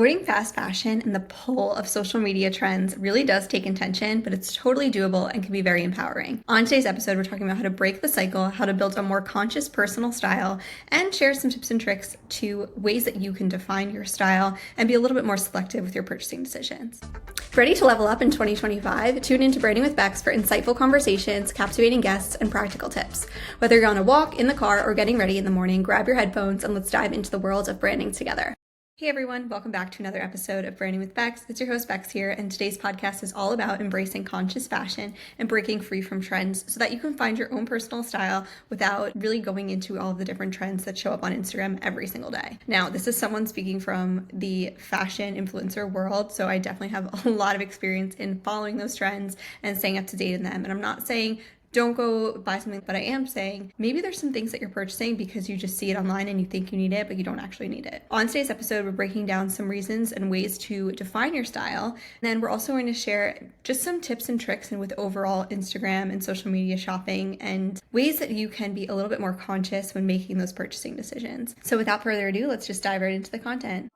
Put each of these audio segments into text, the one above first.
Avoiding fast fashion and the pull of social media trends really does take intention, but it's totally doable and can be very empowering. On today's episode, we're talking about how to break the cycle, how to build a more conscious personal style, and share some tips and tricks to ways that you can define your style and be a little bit more selective with your purchasing decisions. Ready to level up in 2025? Tune into Branding with Bex for insightful conversations, captivating guests, and practical tips. Whether you're on a walk, in the car, or getting ready in the morning, grab your headphones and let's dive into the world of branding together. Hey everyone, welcome back to another episode of Branding with Bex. It's your host Bex here, and today's podcast is all about embracing conscious fashion and breaking free from trends so that you can find your own personal style without really going into all of the different trends that show up on Instagram every single day. Now, this is someone speaking from the fashion influencer world, so I definitely have a lot of experience in following those trends and staying up to date in them. And I'm not saying don't go buy something, but I am saying maybe there's some things that you're purchasing because you just see it online and you think you need it, but you don't actually need it. On today's episode, we're breaking down some reasons and ways to define your style. And then we're also going to share just some tips and tricks and with overall Instagram and social media shopping and ways that you can be a little bit more conscious when making those purchasing decisions. So without further ado, let's just dive right into the content.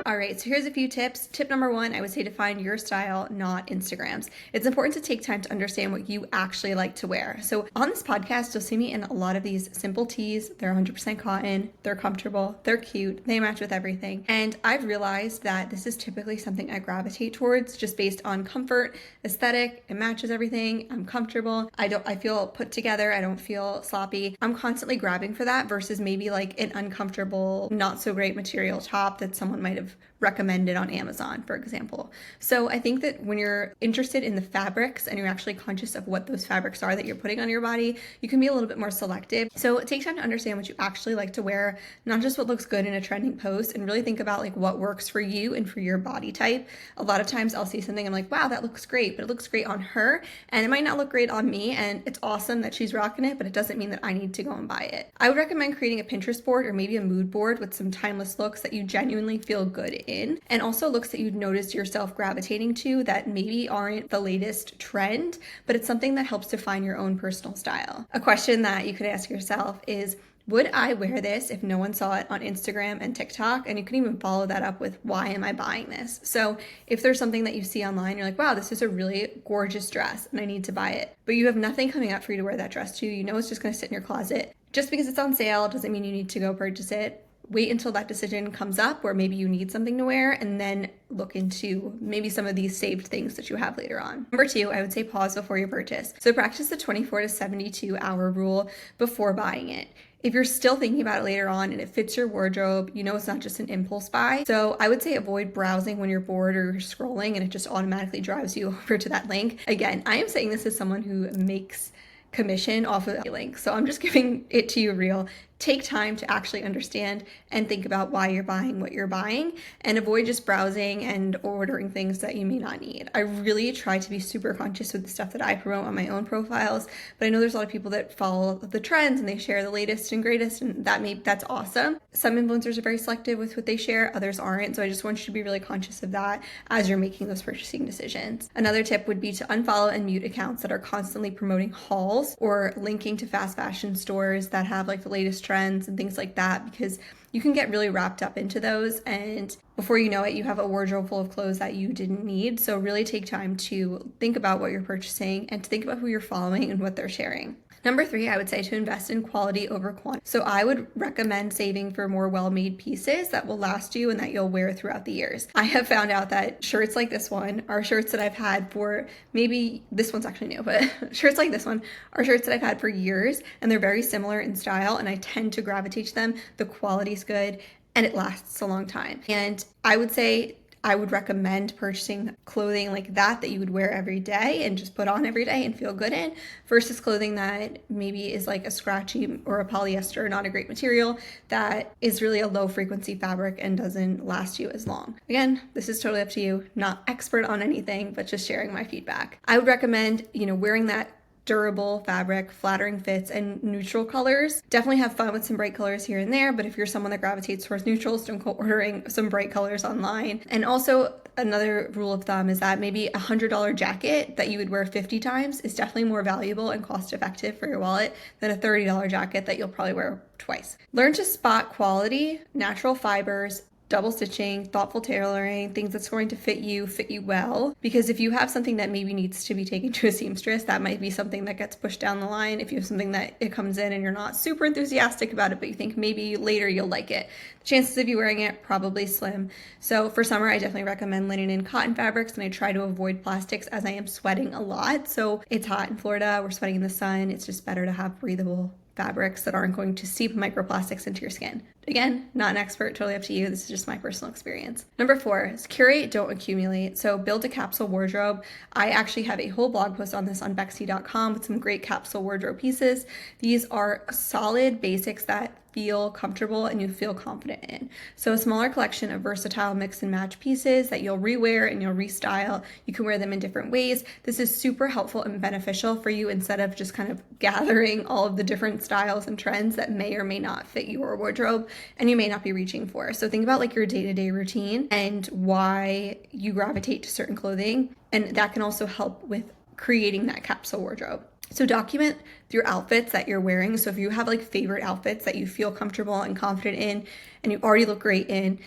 All right, so here's a few tips. Tip number one, I would say define your style, not Instagram's. It's important to take time to understand what you actually like to wear. So on this podcast, you'll see me in a lot of these simple tees. They're 100% cotton, they're comfortable, they're cute, they match with everything. And I've realized that this is typically something I gravitate towards just based on comfort, aesthetic, it matches everything, I'm comfortable, I feel put together, I don't feel sloppy. I'm constantly grabbing for that versus maybe like an uncomfortable, not so great material top that someone might have recommended on Amazon, for example. So I think that when you're interested in the fabrics and you're actually conscious of what those fabrics are that you're putting on your body, you can be a little bit more selective. So take time to understand what you actually like to wear, not just what looks good in a trending post, and really think about like what works for you and for your body type. A lot of times I'll see something, I'm like, wow, that looks great, but it looks great on her and it might not look great on me, and it's awesome that she's rocking it, but it doesn't mean that I need to go and buy it. I would recommend creating a Pinterest board or maybe a mood board with some timeless looks that you genuinely feel good in, and also looks that you'd notice yourself gravitating to that maybe aren't the latest trend, but it's something that helps define your own personal style. A question that you could ask yourself is, would I wear this if no one saw it on Instagram and TikTok? And you can even follow that up with, why am I buying this? So if there's something that you see online, you're like, wow, this is a really gorgeous dress and I need to buy it, but you have nothing coming up for you to wear that dress to, you know it's just gonna sit in your closet. Just because it's on sale doesn't mean you need to go purchase it. Wait until that decision comes up where maybe you need something to wear, and then look into maybe some of these saved things that you have later on. Number two, I would say pause before you purchase. So practice the 24 to 72 hour rule before buying it. If you're still thinking about it later on and it fits your wardrobe, you know it's not just an impulse buy. So I would say avoid browsing when you're bored or you're scrolling and it just automatically drives you over to that link. Again, I am saying this as someone who makes commission off of a link, so I'm just giving it to you real. Take time to actually understand and think about why you're buying what you're buying, and avoid just browsing and ordering things that you may not need. I really try to be super conscious with the stuff that I promote on my own profiles, but I know there's a lot of people that follow the trends and they share the latest and greatest, and that's awesome. Some influencers are very selective with what they share, others aren't, so I just want you to be really conscious of that as you're making those purchasing decisions. Another tip would be to unfollow and mute accounts that are constantly promoting hauls or linking to fast fashion stores that have like the latest trends and things like that, because you can get really wrapped up into those, and before you know it, you have a wardrobe full of clothes that you didn't need. So really take time to think about what you're purchasing and to think about who you're following and what they're sharing. Number three, I would say to invest in quality over quantity. So I would recommend saving for more well-made pieces that will last you and that you'll wear throughout the years. I have found out that shirts like this one are shirts that I've had for, maybe this one's actually new, but shirts like this one are shirts that I've had for years, and they're very similar in style, and I tend to gravitate to them. The quality's good and it lasts a long time. And I would say I would recommend purchasing clothing like that you would wear every day and just put on every day and feel good in, versus clothing that maybe is like a scratchy or a polyester, not a great material, that is really a low frequency fabric and doesn't last you as long. Again, this is totally up to you, not expert on anything, but just sharing my feedback. I would recommend, wearing that durable fabric, flattering fits, and neutral colors. Definitely have fun with some bright colors here and there, but if you're someone that gravitates towards neutrals, don't go ordering some bright colors online. And also, another rule of thumb is that maybe a $100 jacket that you would wear 50 times is definitely more valuable and cost effective for your wallet than a $30 jacket that you'll probably wear twice. Learn to spot quality, natural fibers, double stitching, thoughtful tailoring, things that's going to fit you well. Because if you have something that maybe needs to be taken to a seamstress, that might be something that gets pushed down the line. If you have something that it comes in and you're not super enthusiastic about it, but you think maybe later you'll like it, the chances of you wearing it probably slim. So for summer, I definitely recommend linen and cotton fabrics, and I try to avoid plastics as I am sweating a lot. So it's hot in Florida, we're sweating in the sun. It's just better to have breathable fabrics that aren't going to seep microplastics into your skin. Again, not an expert, totally up to you. This is just my personal experience. Number 4 is curate, don't accumulate. So build a capsule wardrobe. I actually have a whole blog post on this on Bexy.com with some great capsule wardrobe pieces. These are solid basics that feel comfortable and you feel confident in. So a smaller collection of versatile mix and match pieces that you'll rewear and you'll restyle. You can wear them in different ways. This is super helpful and beneficial for you instead of just kind of gathering all of the different styles and trends that may or may not fit your wardrobe and you may not be reaching for. So think about like your day-to-day routine and why you gravitate to certain clothing, and that can also help with creating that capsule wardrobe. So document your outfits that you're wearing. So if you have like favorite outfits that you feel comfortable and confident in and you already look great in,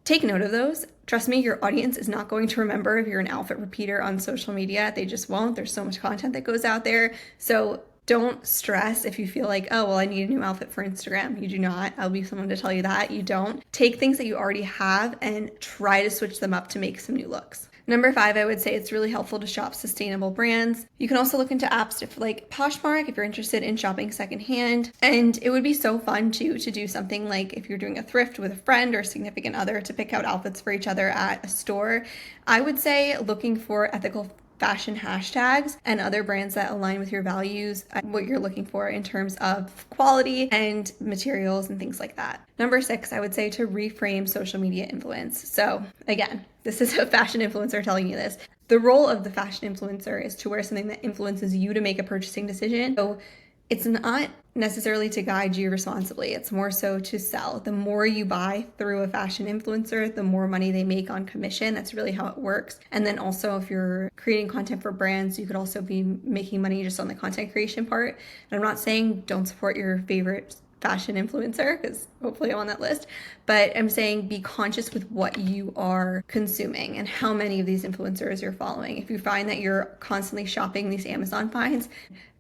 take note of those. Trust me, your audience is not going to remember if you're an outfit repeater on social media. They just won't. There's so much content that goes out there. So don't stress if you feel like, oh, well, I need a new outfit for Instagram. You do not. I'll be someone to tell you that. You don't. Take things that you already have and try to switch them up to make some new looks. Number 5, I would say it's really helpful to shop sustainable brands. You can also look into apps like Poshmark if you're interested in shopping secondhand. And it would be so fun too to do something like if you're doing a thrift with a friend or significant other to pick out outfits for each other at a store. I would say looking for ethical fashion hashtags and other brands that align with your values, what you're looking for in terms of quality and materials and things like that. Number 6, I would say to reframe social media influence. So again, this is a fashion influencer telling you this. The role of the fashion influencer is to wear something that influences you to make a purchasing decision. So it's not necessarily to guide you responsibly. It's more so to sell. The more you buy through a fashion influencer, the more money they make on commission. That's really how it works. And then also if you're creating content for brands, you could also be making money just on the content creation part. And I'm not saying don't support your favorite fashion influencer, because hopefully I'm on that list, but I'm saying be conscious with what you are consuming and how many of these influencers you're following. If you find that you're constantly shopping these Amazon finds,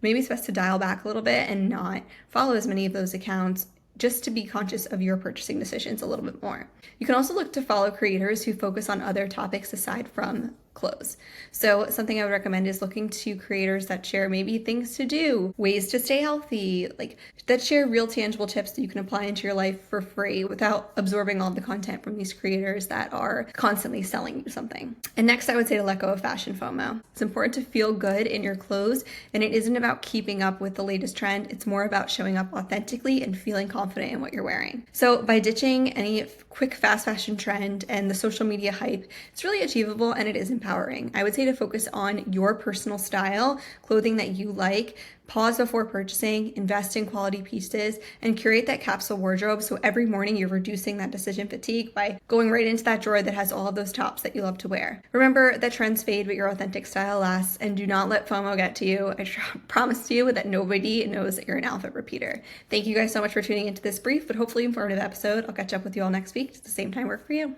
maybe it's best to dial back a little bit and not follow as many of those accounts, just to be conscious of your purchasing decisions a little bit more. You can also look to follow creators who focus on other topics aside from clothes. So something I would recommend is looking to creators that share maybe things to do, ways to stay healthy, like that share real tangible tips that you can apply into your life for free without absorbing all the content from these creators that are constantly selling you something. And next, I would say to let go of fashion FOMO. It's important to feel good in your clothes, and it isn't about keeping up with the latest trend. It's more about showing up authentically and feeling confident in what you're wearing. So by ditching any quick fast fashion trend and the social media hype, it's really achievable and it is empowering. I would say to focus on your personal style, clothing that you like, pause before purchasing, invest in quality pieces, and curate that capsule wardrobe so every morning you're reducing that decision fatigue by going right into that drawer that has all of those tops that you love to wear. Remember that trends fade, but your authentic style lasts, and do not let FOMO get to you. I promise you that nobody knows that you're an outfit repeater. Thank you guys so much for tuning into this brief but hopefully informative episode. I'll catch up with you all next week at the same time work for you.